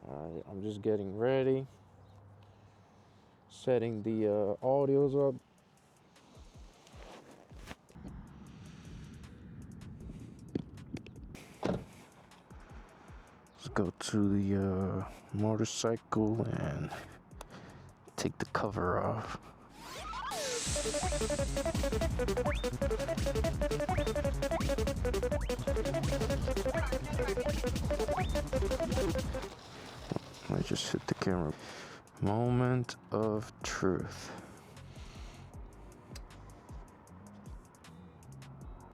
Alright, I'm just getting ready, setting the audios up. Let's go to the motorcycle and take the cover off. I just hit the camera. Moment of truth.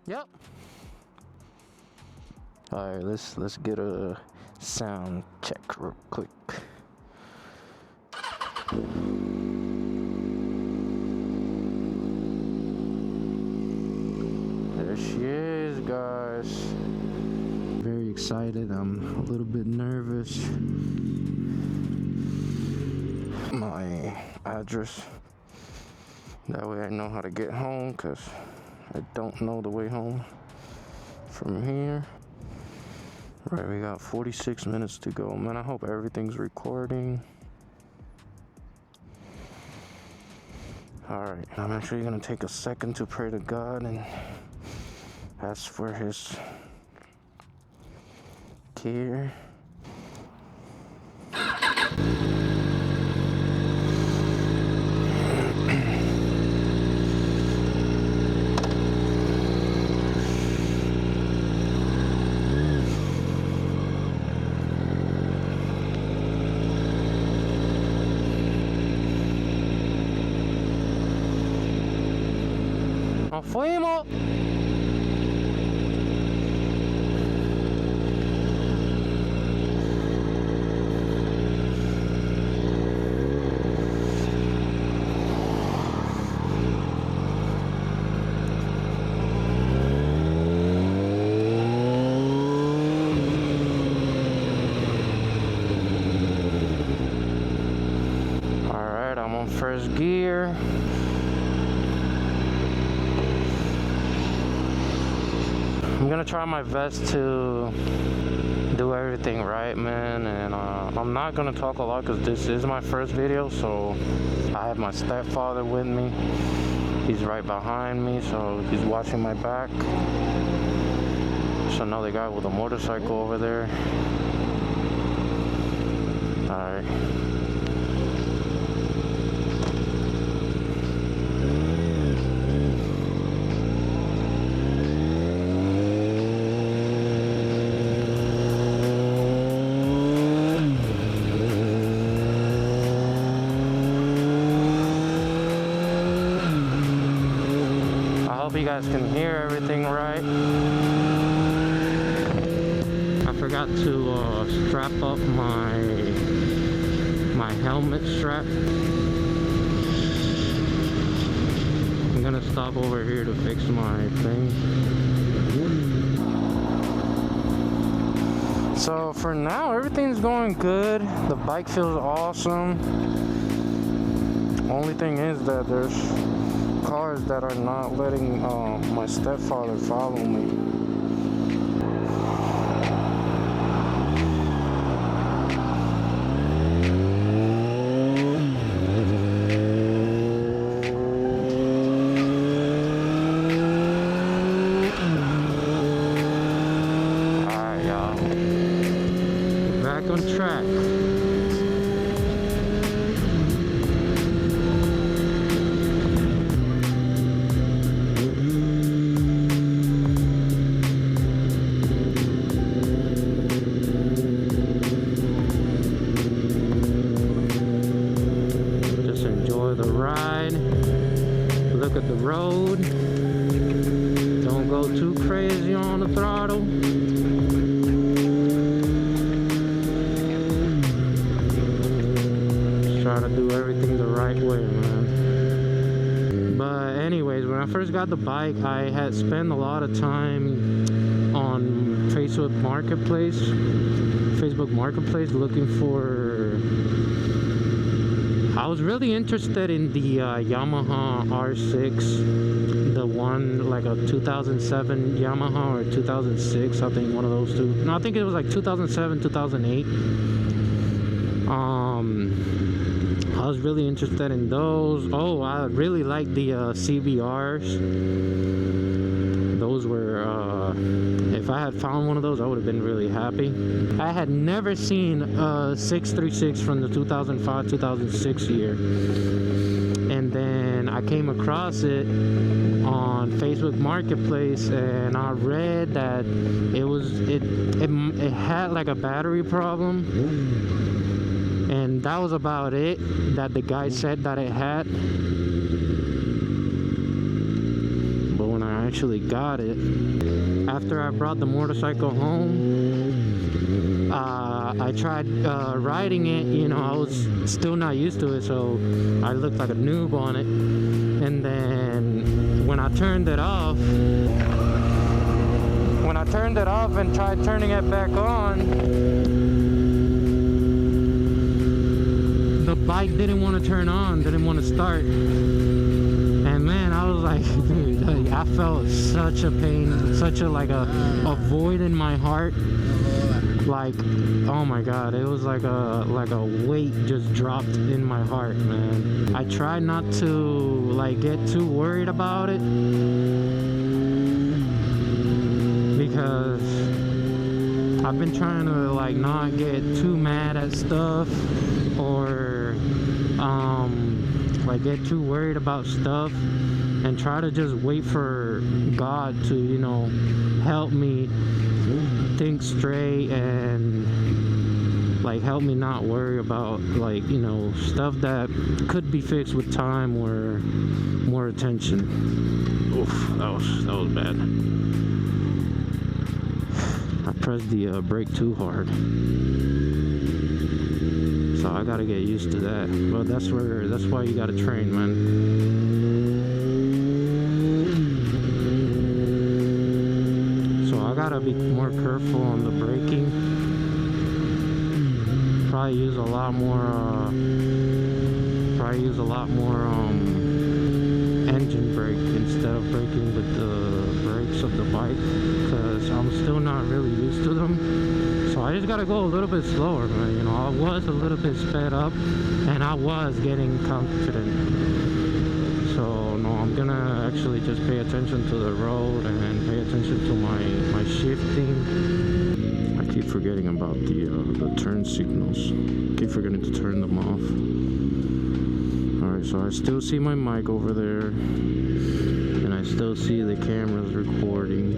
Yep. All right, let's get a sound check real quick. There she is, guys. Very excited. I'm a little bit nervous. My address. That way I know how to get home, because I don't know the way home from here. Right, we got 46 minutes to go. Man, I hope everything's recording. Alright, I'm actually gonna take a second to pray to God and ask for His care. ¡Nos fuimos! Alright, I'm on first gear. I'm gonna try my best to do everything right, man, and I'm not gonna talk a lot because this is my first video, so I have my stepfather with me. He's right behind me, so he's watching my back. There's another guy with a motorcycle over there. Alright. You guys can hear everything right. I forgot to strap up my helmet strap. I'm gonna stop over here to fix my thing. So for now, everything's going good. The bike feels awesome. Only thing is that there's cars that are not letting my stepfather follow me. Alright, y'all. Back on track. Look at the road. Don't go too crazy on the throttle. Just try to do everything the right way, man. But anyways, when I first got the bike, I had spent a lot of time on Facebook Marketplace looking for... I was really interested in the Yamaha R6, the one like a 2007 Yamaha or 2006, I think one of those two. No, I think it was like 2007, 2008. I was really interested in those. Oh, I really like the CBRs. Those were, if I had found one of those, I would have been really happy. I had never seen a 636 from the 2005-2006 year. And then I came across it on Facebook Marketplace, and I read that it had like a battery problem. And that was about it that the guy said that it had. But when I actually got it, after I brought the motorcycle home, I tried riding it. You know, I was still not used to it, so I looked like a noob on it. And then when I turned it off and tried turning it back on, the bike didn't want to turn on, didn't want to start. And man, I was like, dude, I felt such a pain, such a void in my heart. Like, oh my god, it was like a weight just dropped in my heart, man. I tried not to like get too worried about it, because I've been trying to like not get too mad at stuff, or like get too worried about stuff, and try to just wait for God to, you know, help me think straight and like help me not worry about, like, you know, stuff that could be fixed with time or more attention. Oof, that was bad. I pressed the brake too hard, so I gotta get used to that. But that's why you gotta train, man. I gotta be more careful on the braking. Probably use a lot more engine brake instead of braking with the brakes of the bike, because I'm still not really used to them. So I just gotta go a little bit slower, man. You know, I was a little bit sped up and I was getting confident. So no, I'm gonna actually just pay attention to the road and pay attention to my shifting. I keep forgetting about the turn signals. Keep forgetting to turn them off. Alright, so I still see my mic over there, and I still see the cameras recording.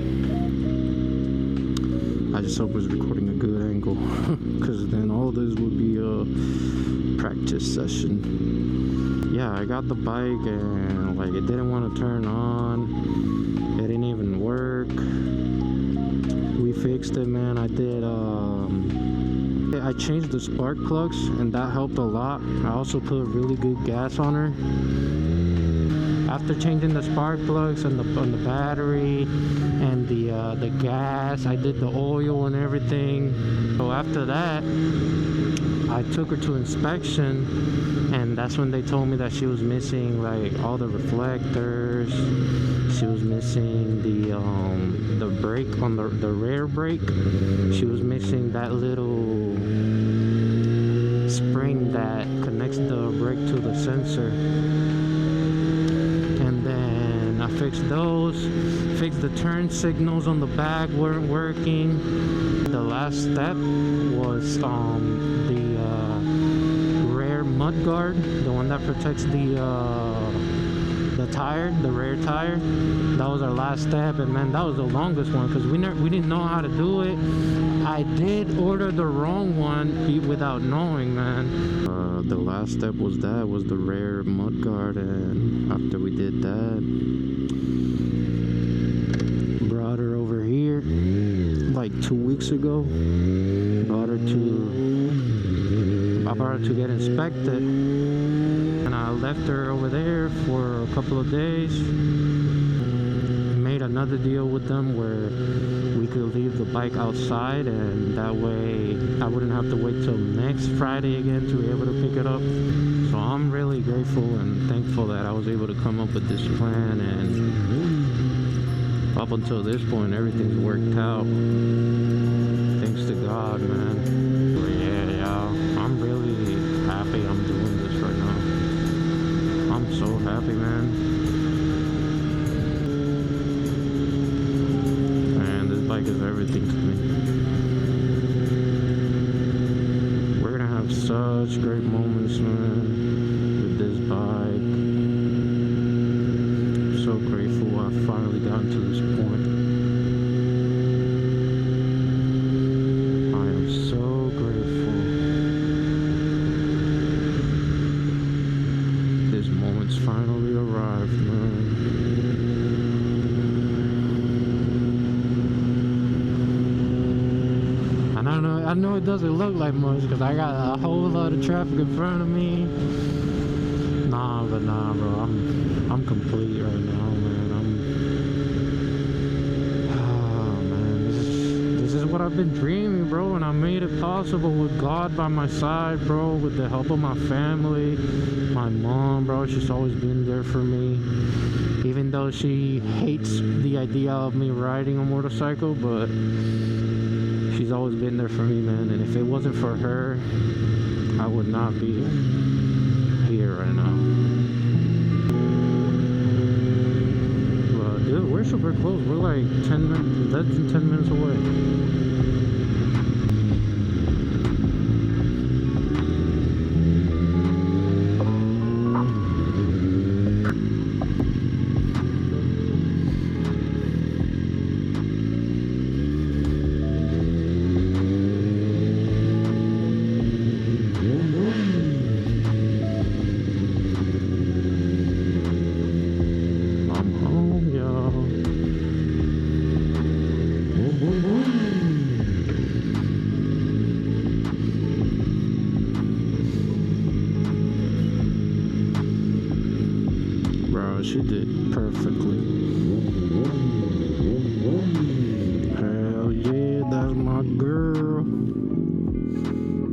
I just hope it's recording a good angle, because then all this would be a practice session. Yeah, I got the bike and like it didn't want to turn on. It didn't even work. We fixed it, man. I changed the spark plugs, and that helped a lot. I also put really good gas on her. After changing the spark plugs and on the battery and the gas, I did the oil and everything. So after that, I took her to inspection, and that's when they told me that she was missing like all the reflectors. She was missing the brake on the rear brake. She was missing that little spring that connects the brake to the sensor. And then I fixed those. Fixed the turn signals on the back, weren't working. The last step was the rear mud guard, the one that protects the tire, the rear tire. That was our last step, and man, that was the longest one because we didn't know how to do it. I did order the wrong one without knowing, man. The last step was the rear mud guard, and after we did that, brought her over here like 2 weeks ago. Brought her to get inspected, and I left her over there for a couple of days. Made another deal with them where we could leave the bike outside, and that way I wouldn't have to wait till next Friday again to be able to pick it up. So I'm really grateful and thankful that I was able to come up with this plan, and up until this point everything's worked out. Thanks to God, man. But yeah, I'm really happy, man. Man, this bike is everything to me. We're gonna have such great moments, man, with this bike. I'm so grateful I've finally gotten to this point. Finally arrived, man. And I know it doesn't look like much because I got a whole lot of traffic in front of me. Nah, bro, I'm complete right now, man. Oh man, this is what I've been dreaming, bro, and I made it possible with God by my side, bro, with the help of my family. My mom, bro, she's always been there for me, even though she hates the idea of me riding a motorcycle, but she's always been there for me, man. And if it wasn't for her, I would not be here right now. But dude, we're super close. We're like 10 minutes, less than 10 minutes away. She did perfectly. Hell yeah, that's my girl.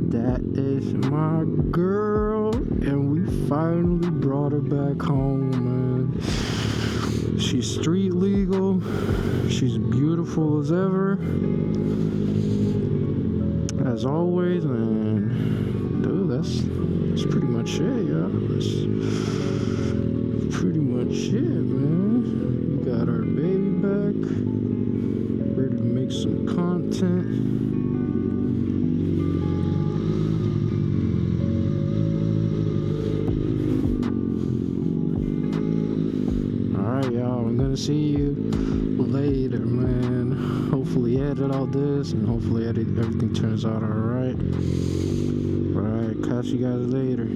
That is my girl. And we finally brought her back home, man. She's street legal. She's beautiful as ever. As always, man. Dude, that's pretty much it, yeah. Pretty much it, man. We got our baby back, ready to make some content. Alright, y'all, I'm gonna see you later, man. Hopefully edit all this and hopefully everything turns out alright. Alright, catch you guys later.